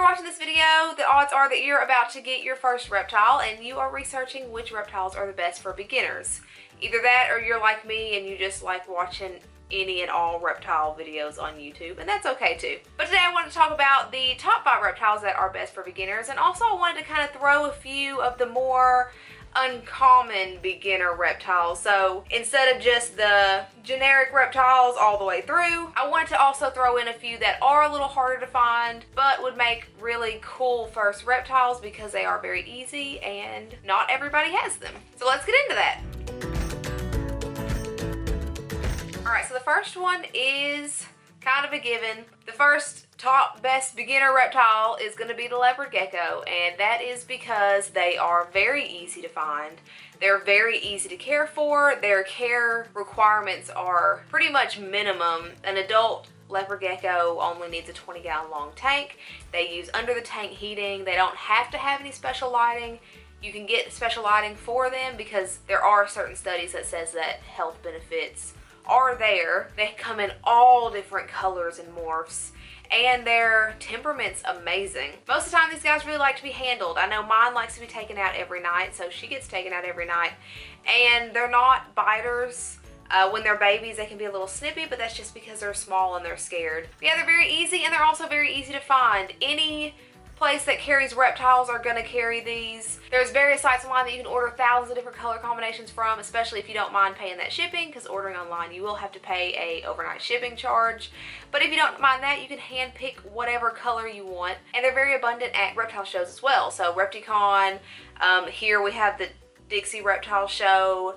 watching this video, the odds are that you're about to get your first reptile and you are researching which reptiles are the best for beginners. Either that or you're like me and you just like watching any and all reptile videos on YouTube, and that's okay too. But today I wanted to talk about the top 5 reptiles that are best for beginners, and also I wanted to kind of throw a few of the more uncommon beginner reptiles. So instead of just the generic reptiles all the way through, I wanted to also throw in a few that are a little harder to find but would make really cool first reptiles because they are very easy and not everybody has them. So let's get into that. Alright, so the first one is kind of a given. The first top best beginner reptile is going to be the leopard gecko, and that is because they are very easy to find. They're very easy to care for. Their care requirements are pretty much minimum. An adult leopard gecko only needs a 20-gallon long tank. They use under the tank heating. They don't have to have any special lighting. You can get special lighting for them because there are certain studies that says that health benefits are there. They come in all different colors and morphs, and their temperament's amazing. Most of the time these guys really like to be handled. I know mine likes to be taken out every night, so she gets taken out every night. And they're not biters. When they're babies they can be a little snippy, but that's just because they're small and they're scared. But yeah, they're very easy, and they're also very easy to find. Any place that carries reptiles are going to carry these. There's various sites online that you can order thousands of different color combinations from, especially if you don't mind paying that shipping, because ordering online you will have to pay a overnight shipping charge. But if you don't mind that, you can hand pick whatever color you want, and they're very abundant at reptile shows as well. So Repticon, here we have the Dixie Reptile Show,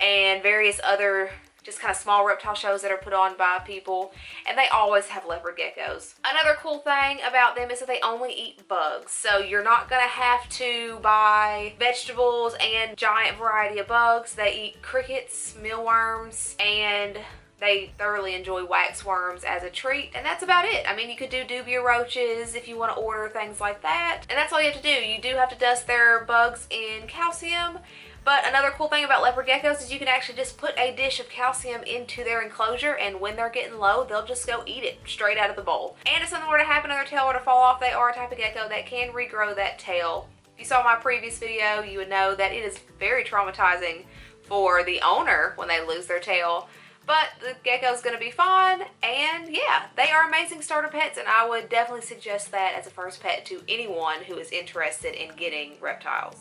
and various other just kind of small reptile shows that are put on by people, and they always have leopard geckos. Another cool thing about them is that they only eat bugs, so you're not gonna have to buy vegetables and giant variety of bugs. They eat crickets, mealworms, and they thoroughly enjoy waxworms as a treat, and that's about it. I mean, you could do Dubia Roaches if you want to order things like that, and that's all you have to do. You do have to dust their bugs in calcium. But another cool thing about leopard geckos is you can actually just put a dish of calcium into their enclosure, and when they're getting low, they'll just go eat it straight out of the bowl. And if something were to happen or their tail were to fall off, they are a type of gecko that can regrow that tail. If you saw my previous video, you would know that it is very traumatizing for the owner when they lose their tail. But the gecko's going to be fine, and yeah, they are amazing starter pets, and I would definitely suggest that as a first pet to anyone who is interested in getting reptiles.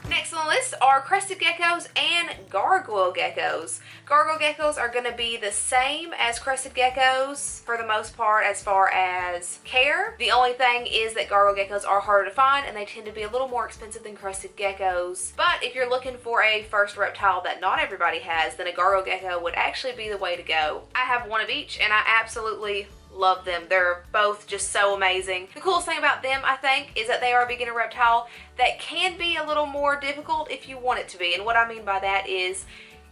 Next on the list are crested geckos and gargoyle geckos. Gargoyle geckos are going to be the same as crested geckos for the most part as far as care. The only thing is that gargoyle geckos are harder to find, and they tend to be a little more expensive than crested geckos. But if you're looking for a first reptile that not everybody has, then a gargoyle gecko would actually be the way to go. I have one of each, and I absolutely love them. They're both just so amazing. The coolest thing about them, I think, is that they are a beginner reptile that can be a little more difficult if you want it to be. And what I mean by that is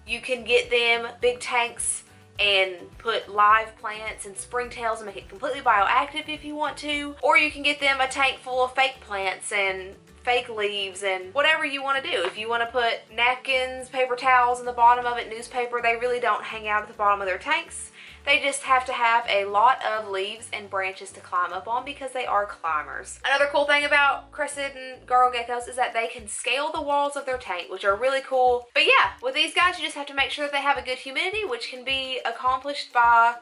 you can get them big tanks and put live plants and springtails and make it completely bioactive if you want to. Or you can get them a tank full of fake plants and fake leaves and whatever you want to do. If you want to put napkins, paper towels in the bottom of it, newspaper, they really don't hang out at the bottom of their tanks. They just have to have a lot of leaves and branches to climb up on because they are climbers. Another cool thing about crested and gargoyle geckos is that they can scale the walls of their tank, which are really cool. But yeah, with these guys, you just have to make sure that they have a good humidity, which can be accomplished by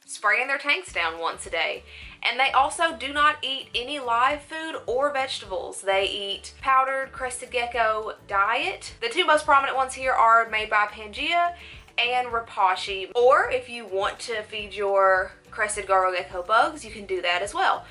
spraying their tanks down once a day. And they also do not eat any live food or vegetables. They eat powdered crested gecko diet. The two most prominent ones here are made by Pangea and Rapashi. Or if you want to feed your crested gargoyle gecko bugs, you can do that as well.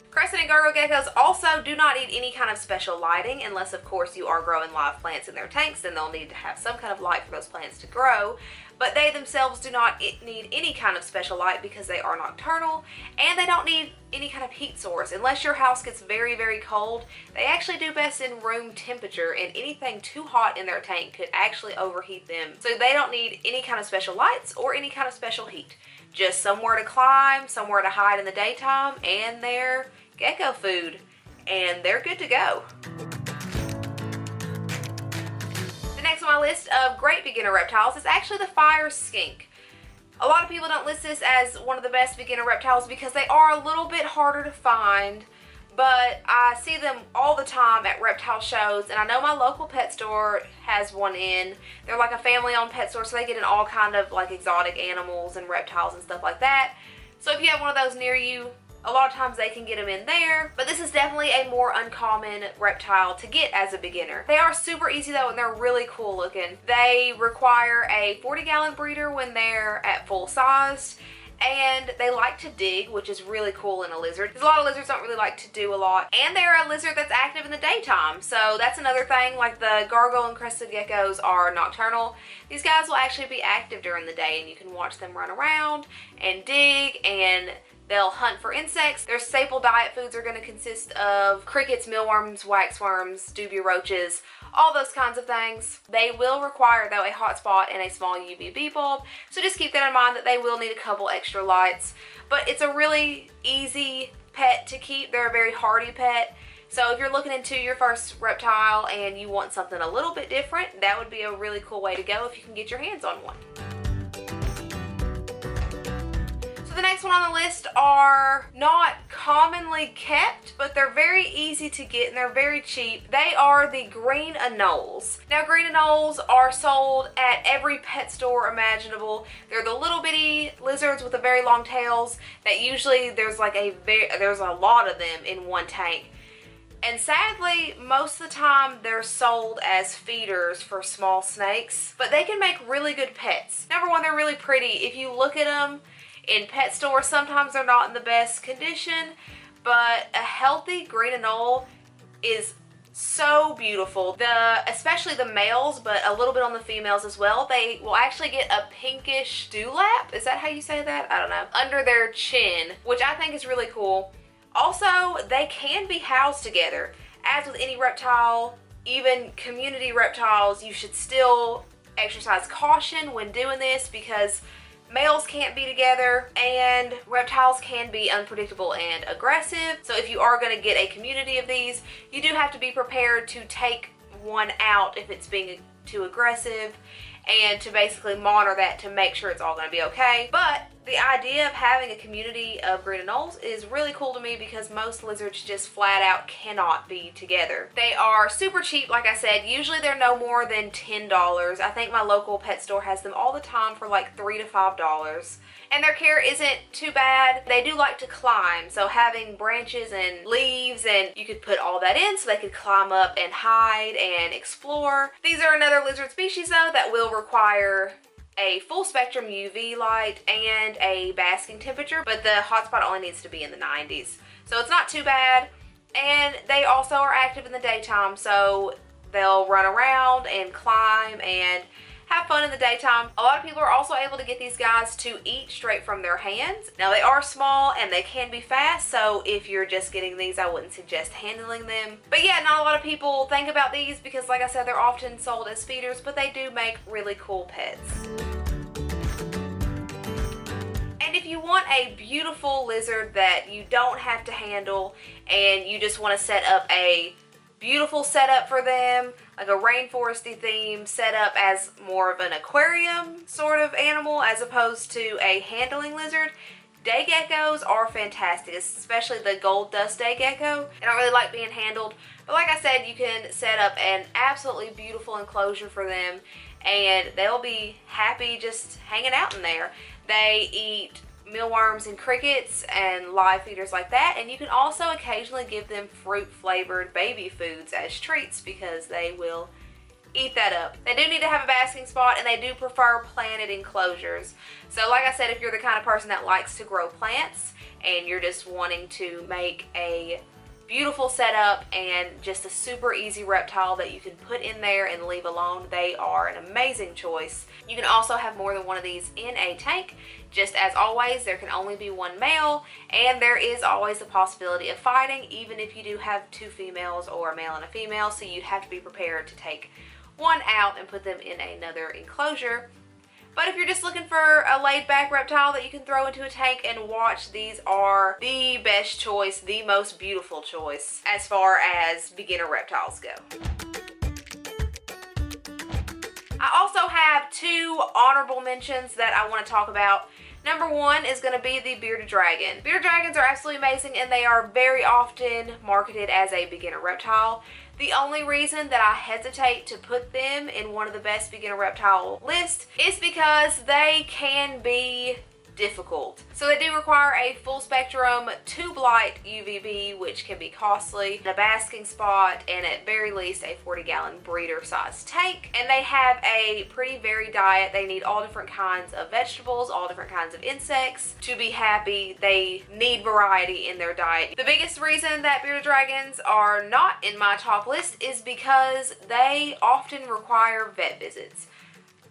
Crested and gargoyle geckos also do not need any kind of special lighting, unless of course you are growing live plants in their tanks, then they'll need to have some kind of light for those plants to grow. But they themselves do not need any kind of special light because they are nocturnal, and they don't need any kind of heat source. Unless your house gets very, very cold, they actually do best in room temperature, and anything too hot in their tank could actually overheat them. So they don't need any kind of special lights or any kind of special heat. Just somewhere to climb, somewhere to hide in the daytime, and their gecko food, and they're good to go. Next on my list of great beginner reptiles is actually the fire skink. A lot of people don't list this as one of the best beginner reptiles because they are a little bit harder to find, but I see them all the time at reptile shows, and I know my local pet store has one in. They're like a family-owned pet store, so they get in all kind of like exotic animals and reptiles and stuff like that. So if you have one of those near you, a lot of times they can get them in there, but this is definitely a more uncommon reptile to get as a beginner. They are super easy though, and they're really cool looking. They require a 40-gallon breeder when they're at full size, and they like to dig, which is really cool in a lizard, because a lot of lizards don't really like to do a lot. And they're a lizard that's active in the daytime, so that's another thing. Like the Gargoyle and Crested geckos are nocturnal. These guys will actually be active during the day, and you can watch them run around and dig, and they'll hunt for insects. Their staple diet foods are going to consist of crickets, mealworms, waxworms, Dubia roaches, all those kinds of things. They will require, though, a hotspot and a small UVB bulb, so just keep that in mind that they will need a couple extra lights. But it's a really easy pet to keep. They're a very hardy pet. So if you're looking into your first reptile and you want something a little bit different, that would be a really cool way to go if you can get your hands on one. The next one on the list are not commonly kept, but they're very easy to get and they're very cheap. They are the green anoles. Now, green anoles are sold at every pet store imaginable. They're the little bitty lizards with the very long tails that usually there's a lot of them in one tank. And sadly, most of the time they're sold as feeders for small snakes, but they can make really good pets. Number one, they're really pretty. If you look at them in pet stores, sometimes they're not in the best condition, but a healthy green anole is so beautiful. Especially the males, but a little bit on the females as well. They will actually get a pinkish dewlap. Is that how you say that? I don't know. Under their chin, which I think is really cool. Also, they can be housed together. As with any reptile, even community reptiles, you should still exercise caution when doing this because males can't be together and reptiles can be unpredictable and aggressive. So if you are going to get a community of these, you do have to be prepared to take one out if it's being too aggressive and to basically monitor that to make sure it's all going to be okay. But the idea of having a community of green anoles is really cool to me because most lizards just flat out cannot be together. They are super cheap, like I said. Usually they're no more than $10. I think my local pet store has them all the time for like $3 to $5. And their care isn't too bad. They do like to climb, so having branches and leaves, and you could put all that in so they could climb up and hide and explore. These are another lizard species though that will require a full spectrum UV light and a basking temperature, but the hotspot only needs to be in the 90s. So it's not too bad. And they also are active in the daytime, so they'll run around and climb and have fun in the daytime. A lot of people are also able to get these guys to eat straight from their hands. Now they are small and they can be fast, so if you're just getting these, I wouldn't suggest handling them. But yeah, not a lot of people think about these because like I said, they're often sold as feeders, but they do make really cool pets. And if you want a beautiful lizard that you don't have to handle and you just want to set up a beautiful setup for them, like a rainforesty theme setup as more of an aquarium sort of animal as opposed to a handling lizard, day geckos are fantastic, especially the gold dust day gecko. They don't really like being handled, but like I said, you can set up an absolutely beautiful enclosure for them and they'll be happy just hanging out in there. They eat mealworms and crickets and live feeders like that, and you can also occasionally give them fruit flavored baby foods as treats because they will eat that up. They do need to have a basking spot and they do prefer planted enclosures. So like I said, if you're the kind of person that likes to grow plants and you're just wanting to make a beautiful setup and just a super easy reptile that you can put in there and leave alone, they are an amazing choice. You can also have more than one of these in a tank. Just as always, there can only be one male, and there is always the possibility of fighting, even if you do have two females or a male and a female, so you'd have to be prepared to take one out and put them in another enclosure. But if you're just looking for a laid-back reptile that you can throw into a tank and watch, these are the best choice, the most beautiful choice as far as beginner reptiles go. I also have two 2 honorable mentions that I want to talk about. Number 1 is going to be the bearded dragon. Bearded dragons are absolutely amazing, and they are very often marketed as a beginner reptile. The only reason that I hesitate to put them in one of the best beginner reptile lists is because they can be difficult. So they do require a full spectrum tube light UVB, which can be costly, a basking spot, and at very least a 40-gallon breeder size tank. And they have a pretty varied diet. They need all different kinds of vegetables, all different kinds of insects to be happy. They need variety in their diet. The biggest reason that bearded dragons are not in my top list is because they often require vet visits.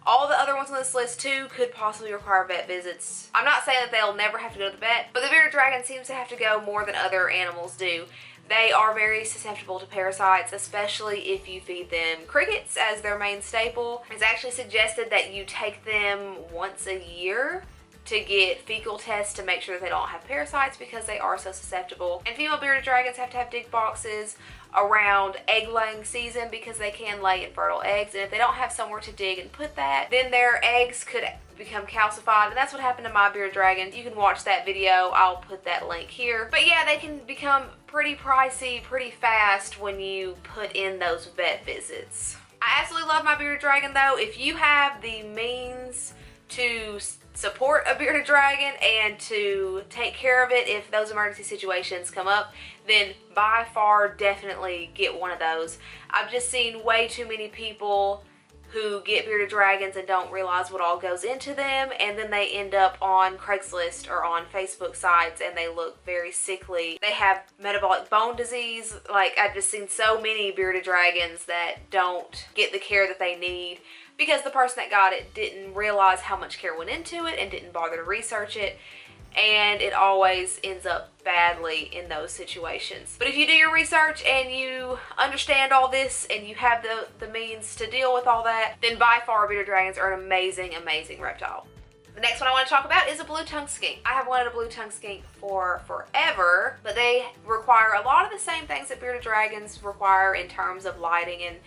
All the other ones on this list too could possibly require vet visits. I'm not saying that they'll never have to go to the vet, but the bearded dragon seems to have to go more than other animals do. They are very susceptible to parasites, especially if you feed them crickets as their main staple. It's actually suggested that you take them once a year to get fecal tests to make sure that they don't have parasites because they are so susceptible. And female bearded dragons have to have dig boxes around egg laying season because they can lay infertile eggs, and if they don't have somewhere to dig and put that, then their eggs could become calcified, and that's what happened to my bearded dragon. You can watch that video, I'll put that link here. But yeah, they can become pretty pricey pretty fast when you put in those vet visits. I absolutely love my bearded dragon though. If you have the means to support a bearded dragon and to take care of it if those emergency situations come up, then by far definitely get one of those. I've just seen way too many people who get bearded dragons and don't realize what all goes into them, and then they end up on Craigslist or on Facebook sites and they look very sickly. They have metabolic bone disease. Like, I've just seen so many bearded dragons that don't get the care that they need because the person that got it didn't realize how much care went into it and didn't bother to research it, and it always ends up badly in those situations. But if you do your research and you understand all this and you have the means to deal with all that, then by far bearded dragons are an amazing, amazing reptile. The next one I want to talk about is a blue-tongued skink. I have wanted a blue-tongued skink for forever, but they require a lot of the same things that bearded dragons require in terms of lighting and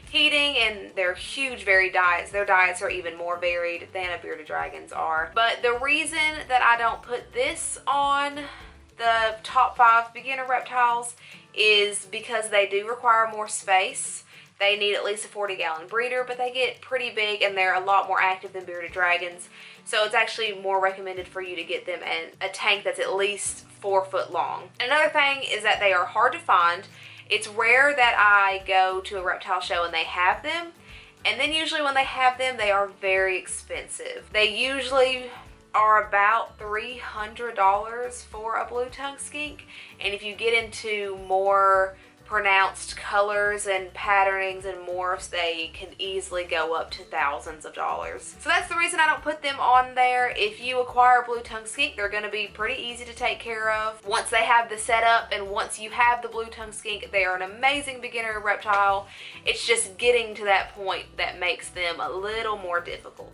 heating, and they're huge varied diets. Their diets are even more varied than a bearded dragon's are. But the reason that I don't put this on the top 5 beginner reptiles is because they do require more space. They need at least a 40-gallon breeder, but they get pretty big and they're a lot more active than bearded dragons. So it's actually more recommended for you to get them in a tank that's at least 4 foot long. Another thing is that they are hard to find. It's rare that I go to a reptile show and they have them, and then usually when they have them, they are very expensive. They usually are about $300 for a blue-tongued skink, and if you get into more pronounced colors and patternings and morphs, they can easily go up to thousands of dollars. So that's the reason I don't put them on there. If you acquire a blue-tongued skink, they're going to be pretty easy to take care of once they have the setup, and once you have the blue-tongued skink, they are an amazing beginner reptile. It's just getting to that point that makes them a little more difficult.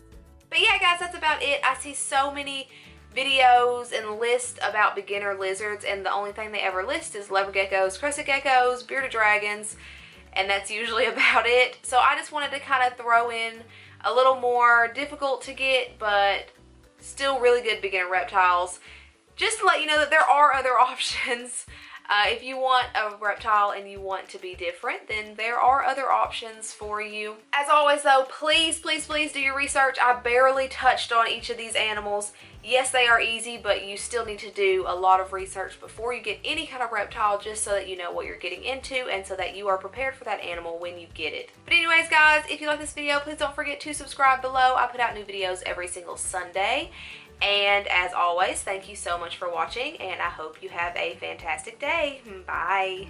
But yeah, guys, that's about it. I see so many videos and lists about beginner lizards, and the only thing they ever list is leopard geckos, crested geckos, bearded dragons, and that's usually about it. So I just wanted to kind of throw in a little more difficult to get but still really good beginner reptiles, just to let you know that there are other options. If you want a reptile and you want to be different, then there are other options for you. As always though, please, please, please do your research. I barely touched on each of these animals. Yes, they are easy, but you still need to do a lot of research before you get any kind of reptile, just so that you know what you're getting into and so that you are prepared for that animal when you get it. But anyways, guys, if you like this video, please don't forget to subscribe below. I put out new videos every single Sunday. And as always, thank you so much for watching, and I hope you have a fantastic day. Bye.